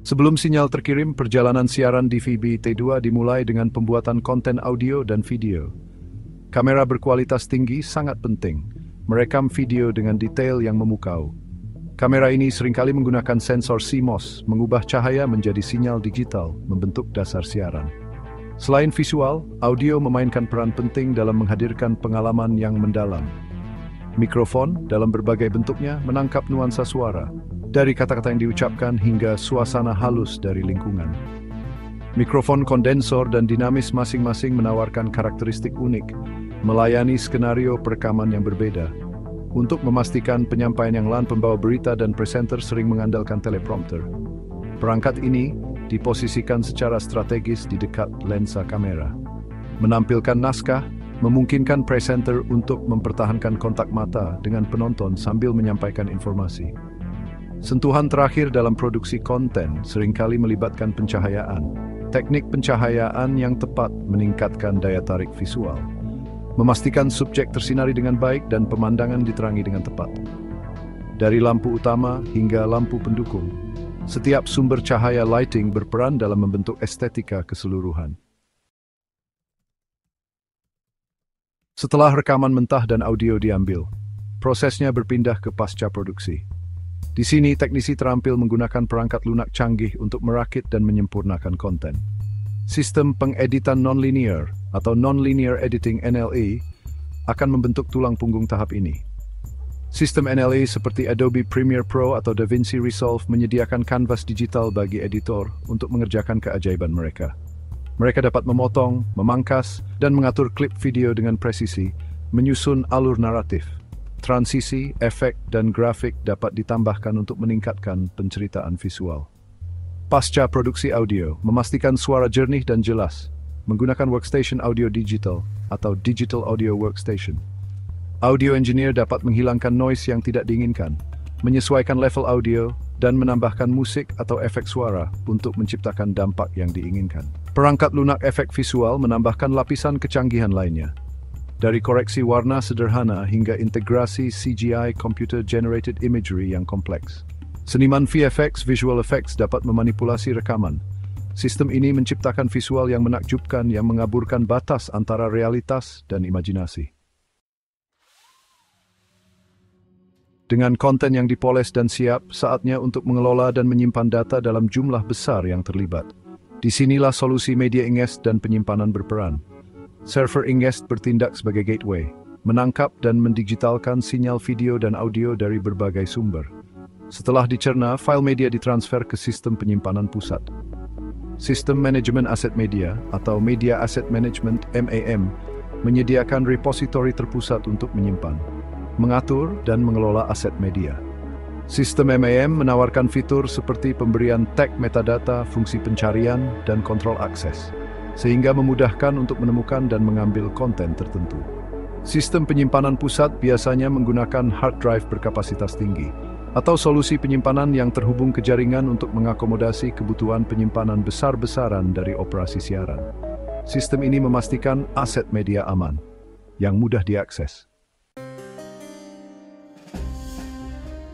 Sebelum sinyal terkirim, perjalanan siaran DVB T2 dimulai dengan pembuatan konten audio dan video. Kamera berkualitas tinggi sangat penting, merekam video dengan detail yang memukau. Kamera ini seringkali menggunakan sensor CMOS, mengubah cahaya menjadi sinyal digital, membentuk dasar siaran. Selain visual, audio memainkan peran penting dalam menghadirkan pengalaman yang mendalam. Mikrofon dalam berbagai bentuknya menangkap nuansa suara, dari kata-kata yang diucapkan hingga suasana halus dari lingkungan. Mikrofon kondensor dan dinamis masing-masing menawarkan karakteristik unik, melayani skenario perekaman yang berbeda. Untuk memastikan penyampaian yang LAN, pembawa berita dan presenter sering mengandalkan teleprompter. Perangkat ini diposisikan secara strategis di dekat lensa kamera. Menampilkan naskah, memungkinkan presenter untuk mempertahankan kontak mata dengan penonton sambil menyampaikan informasi. Sentuhan terakhir dalam produksi konten seringkali melibatkan pencahayaan. Teknik pencahayaan yang tepat meningkatkan daya tarik visual, memastikan subjek tersinari dengan baik dan pemandangan diterangi dengan tepat. Dari lampu utama hingga lampu pendukung, setiap sumber cahaya lighting berperan dalam membentuk estetika keseluruhan. Setelah rekaman mentah dan audio diambil, prosesnya berpindah ke pasca produksi. Di sini, teknisi terampil menggunakan perangkat lunak canggih untuk merakit dan menyempurnakan konten. Sistem pengeditan non-linear atau Non-Linear Editing (NLE) akan membentuk tulang punggung tahap ini. Sistem NLE seperti Adobe Premiere Pro atau DaVinci Resolve menyediakan kanvas digital bagi editor untuk mengerjakan keajaiban mereka. Mereka dapat memotong, memangkas, dan mengatur klip video dengan presisi, menyusun alur naratif. Transisi, efek, dan grafik dapat ditambahkan untuk meningkatkan penceritaan visual. Pasca produksi audio, memastikan suara jernih dan jelas, menggunakan workstation audio digital atau digital audio workstation. Audio engineer dapat menghilangkan noise yang tidak diinginkan, menyesuaikan level audio, dan menambahkan musik atau efek suara untuk menciptakan dampak yang diinginkan. Perangkat lunak efek visual menambahkan lapisan kecanggihan lainnya. Dari koreksi warna sederhana hingga integrasi CGI (Computer Generated Imagery) yang kompleks. Seniman VFX (Visual Effects) dapat memanipulasi rekaman. Sistem ini menciptakan visual yang menakjubkan yang mengaburkan batas antara realitas dan imajinasi. Dengan konten yang dipoles dan siap, saatnya untuk mengelola dan menyimpan data dalam jumlah besar yang terlibat. Disinilah solusi media ingest dan penyimpanan berperan. Server ingest bertindak sebagai gateway, menangkap dan mendigitalkan sinyal video dan audio dari berbagai sumber. Setelah dicerna, file media ditransfer ke sistem penyimpanan pusat. Sistem manajemen aset media atau Media Asset Management (MAM) menyediakan repositori terpusat untuk menyimpan, mengatur, dan mengelola aset media. Sistem MAM menawarkan fitur seperti pemberian tag metadata, fungsi pencarian, dan kontrol akses, sehingga memudahkan untuk menemukan dan mengambil konten tertentu. Sistem penyimpanan pusat biasanya menggunakan hard drive berkapasitas tinggi, atau solusi penyimpanan yang terhubung ke jaringan untuk mengakomodasi kebutuhan penyimpanan besar-besaran dari operasi siaran. Sistem ini memastikan aset media aman, yang mudah diakses.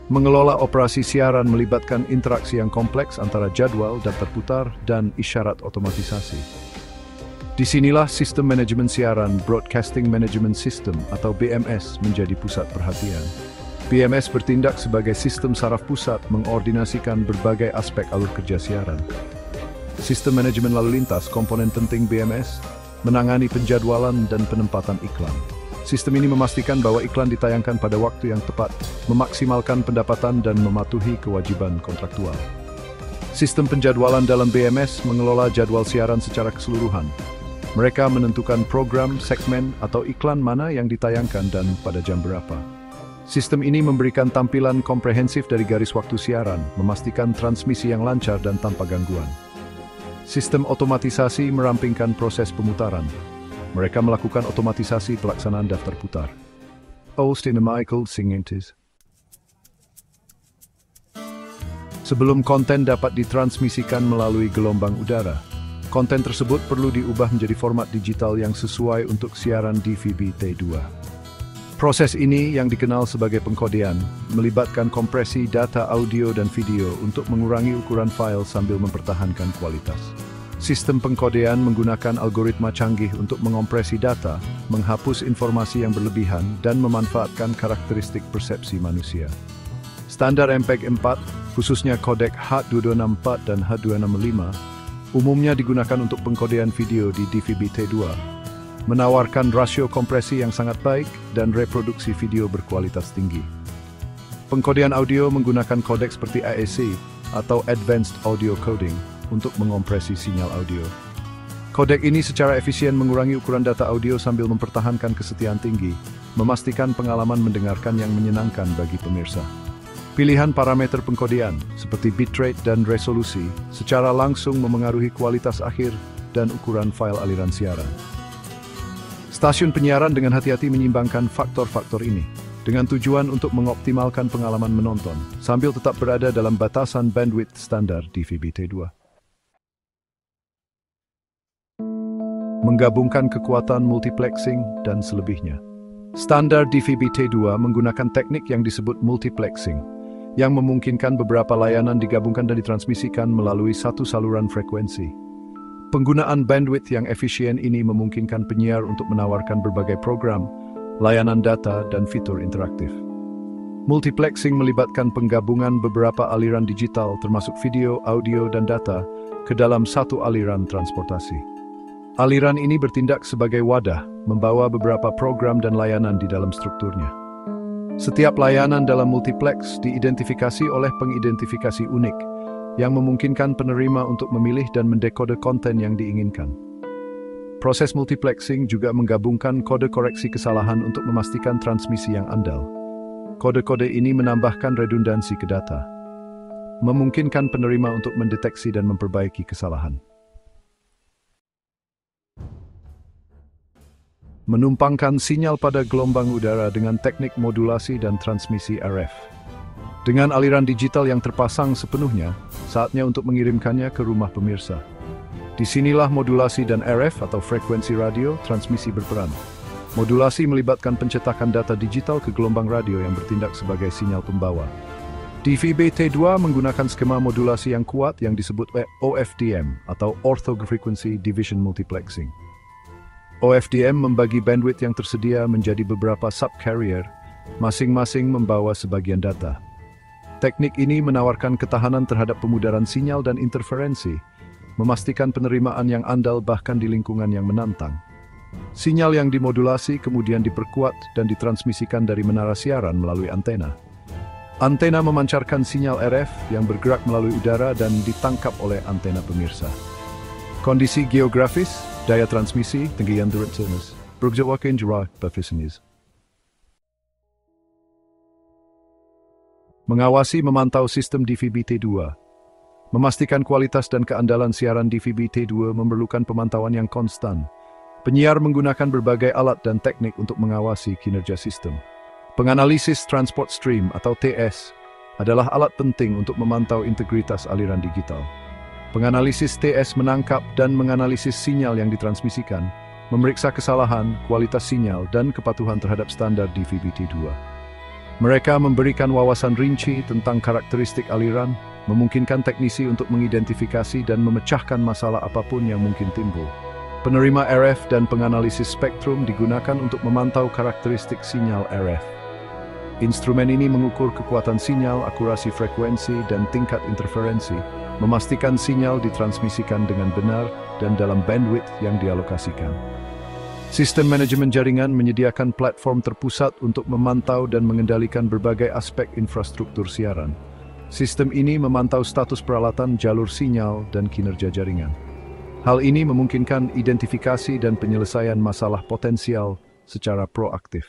Mengelola operasi siaran melibatkan interaksi yang kompleks antara jadwal, daftar putar, dan isyarat otomatisasi. Disinilah sistem manajemen siaran Broadcasting Management System atau BMS menjadi pusat perhatian. BMS bertindak sebagai sistem saraf pusat mengordinasikan berbagai aspek alur kerja siaran. Sistem manajemen lalu lintas, komponen penting BMS, menangani penjadwalan dan penempatan iklan. Sistem ini memastikan bahwa iklan ditayangkan pada waktu yang tepat, memaksimalkan pendapatan dan mematuhi kewajiban kontraktual. Sistem penjadwalan dalam BMS mengelola jadwal siaran secara keseluruhan. Mereka menentukan program, segmen, atau iklan mana yang ditayangkan dan pada jam berapa. Sistem ini memberikan tampilan komprehensif dari garis waktu siaran, memastikan transmisi yang lancar dan tanpa gangguan. Sistem otomatisasi merampingkan proses pemutaran. Mereka melakukan otomatisasi pelaksanaan daftar putar. Michael Singintis. Sebelum konten dapat ditransmisikan melalui gelombang udara, konten tersebut perlu diubah menjadi format digital yang sesuai untuk siaran DVB T2. Proses ini yang dikenal sebagai pengkodean, melibatkan kompresi data audio dan video untuk mengurangi ukuran file sambil mempertahankan kualitas. Sistem pengkodean menggunakan algoritma canggih untuk menkompresi data, menghapus informasi yang berlebihan, dan memanfaatkan karakteristik persepsi manusia. Standar MPEG-4, khususnya kodek H2264 dan H265, umumnya digunakan untuk pengkodean video di DVB-T2, menawarkan rasio kompresi yang sangat baik dan reproduksi video berkualitas tinggi. Pengkodean audio menggunakan kodek seperti AAC atau Advanced Audio Coding untuk mengompresi sinyal audio. Kodek ini secara efisien mengurangi ukuran data audio sambil mempertahankan kesetiaan tinggi, memastikan pengalaman mendengarkan yang menyenangkan bagi pemirsa. Pilihan parameter pengkodean, seperti bitrate dan resolusi, secara langsung memengaruhi kualitas akhir dan ukuran file aliran siaran. Stasiun penyiaran dengan hati-hati menyimbangkan faktor-faktor ini, dengan tujuan untuk mengoptimalkan pengalaman menonton, sambil tetap berada dalam batasan bandwidth standar DVB-T2. Menggabungkan kekuatan multiplexing dan selebihnya. Standar DVB-T2 menggunakan teknik yang disebut multiplexing, yang memungkinkan beberapa layanan digabungkan dan ditransmisikan melalui satu saluran frekuensi. Penggunaan bandwidth yang efisien ini memungkinkan penyiar untuk menawarkan berbagai program, layanan data, dan fitur interaktif. Multiplexing melibatkan penggabungan beberapa aliran digital termasuk video, audio, dan data ke dalam satu aliran transportasi. Aliran ini bertindak sebagai wadah, membawa beberapa program dan layanan di dalam strukturnya. Setiap layanan dalam multiplex diidentifikasi oleh pengidentifikasi unik, yang memungkinkan penerima untuk memilih dan mendekode konten yang diinginkan. Proses multiplexing juga menggabungkan kode koreksi kesalahan untuk memastikan transmisi yang andal. Kode-kode ini menambahkan redundansi ke data, memungkinkan penerima untuk mendeteksi dan memperbaiki kesalahan. Menumpangkan sinyal pada gelombang udara dengan teknik modulasi dan transmisi RF. Dengan aliran digital yang terpasang sepenuhnya, saatnya untuk mengirimkannya ke rumah pemirsa. Disinilah modulasi dan RF atau frekuensi radio transmisi berperan. Modulasi melibatkan pencetakan data digital ke gelombang radio yang bertindak sebagai sinyal pembawa. DVB-T2 menggunakan skema modulasi yang kuat yang disebut OFDM atau Ortho Frequency Division Multiplexing. OFDM membagi bandwidth yang tersedia menjadi beberapa subcarrier, masing-masing membawa sebagian data. Teknik ini menawarkan ketahanan terhadap pemudaran sinyal dan interferensi, memastikan penerimaan yang andal bahkan di lingkungan yang menantang. Sinyal yang dimodulasi kemudian diperkuat dan ditransmisikan dari menara siaran melalui antena. Antena memancarkan sinyal RF yang bergerak melalui udara dan ditangkap oleh antena pemirsa. Kondisi geografis, daya transmisi, tinggian direkturnis, berjawakan jarak bafisinis. Mengawasi memantau sistem DVB-T2. Memastikan kualitas dan keandalan siaran DVB-T2 memerlukan pemantauan yang konstan. Penyiar menggunakan berbagai alat dan teknik untuk mengawasi kinerja sistem. Penganalisis transport stream atau TS adalah alat penting untuk memantau integritas aliran digital. Penganalisis TS menangkap dan menganalisis sinyal yang ditransmisikan, memeriksa kesalahan, kualitas sinyal, dan kepatuhan terhadap standar DVB-T2. Mereka memberikan wawasan rinci tentang karakteristik aliran, memungkinkan teknisi untuk mengidentifikasi dan memecahkan masalah apapun yang mungkin timbul. Penerima RF dan penganalisis spektrum digunakan untuk memantau karakteristik sinyal RF. Instrumen ini mengukur kekuatan sinyal, akurasi frekuensi, dan tingkat interferensi, memastikan sinyal ditransmisikan dengan benar dan dalam bandwidth yang dialokasikan. Sistem manajemen jaringan menyediakan platform terpusat untuk memantau dan mengendalikan berbagai aspek infrastruktur siaran. Sistem ini memantau status peralatan, jalur sinyal, dan kinerja jaringan. Hal ini memungkinkan identifikasi dan penyelesaian masalah potensial secara proaktif.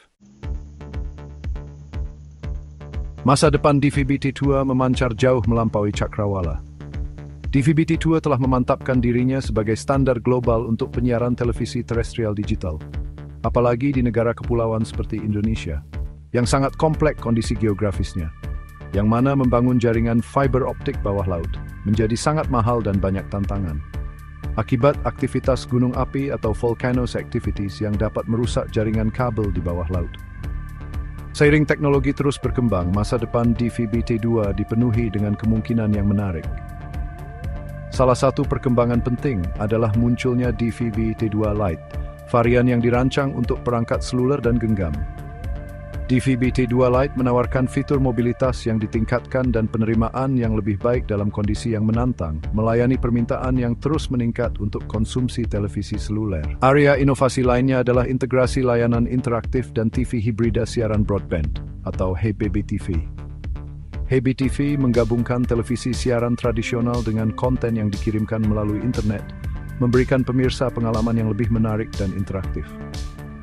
Masa depan DVB-T2 memancar jauh melampaui cakrawala. DVB-T2 telah memantapkan dirinya sebagai standar global untuk penyiaran televisi terestrial digital, apalagi di negara kepulauan seperti Indonesia, yang sangat kompleks kondisi geografisnya, yang mana membangun jaringan fiber optik bawah laut menjadi sangat mahal dan banyak tantangan. Akibat aktivitas gunung api atau volcanoes activities yang dapat merusak jaringan kabel di bawah laut. Seiring teknologi terus berkembang, masa depan DVB-T2 dipenuhi dengan kemungkinan yang menarik. Salah satu perkembangan penting adalah munculnya DVB-T2 Lite, varian yang dirancang untuk perangkat seluler dan genggam. DVB-T2 Lite menawarkan fitur mobilitas yang ditingkatkan dan penerimaan yang lebih baik dalam kondisi yang menantang, melayani permintaan yang terus meningkat untuk konsumsi televisi seluler. Area inovasi lainnya adalah integrasi layanan interaktif dan TV hibrida siaran broadband, atau HBBTV. HBTV menggabungkan televisi siaran tradisional dengan konten yang dikirimkan melalui internet, memberikan pemirsa pengalaman yang lebih menarik dan interaktif.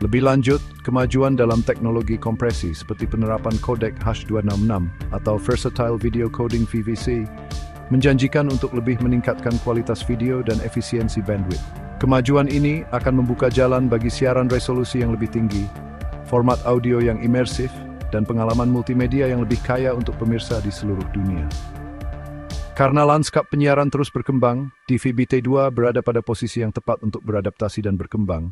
Lebih lanjut, kemajuan dalam teknologi kompresi seperti penerapan kodek H266 atau Versatile Video Coding VVC menjanjikan untuk lebih meningkatkan kualitas video dan efisiensi bandwidth. Kemajuan ini akan membuka jalan bagi siaran resolusi yang lebih tinggi, format audio yang imersif, dan pengalaman multimedia yang lebih kaya untuk pemirsa di seluruh dunia. Karena lanskap penyiaran terus berkembang, DVB-T2 berada pada posisi yang tepat untuk beradaptasi dan berkembang,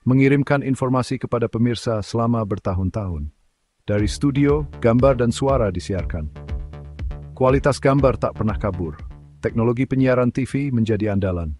mengirimkan informasi kepada pemirsa selama bertahun-tahun. Dari studio, gambar dan suara disiarkan. Kualitas gambar tak pernah kabur. Teknologi penyiaran TV menjadi andalan.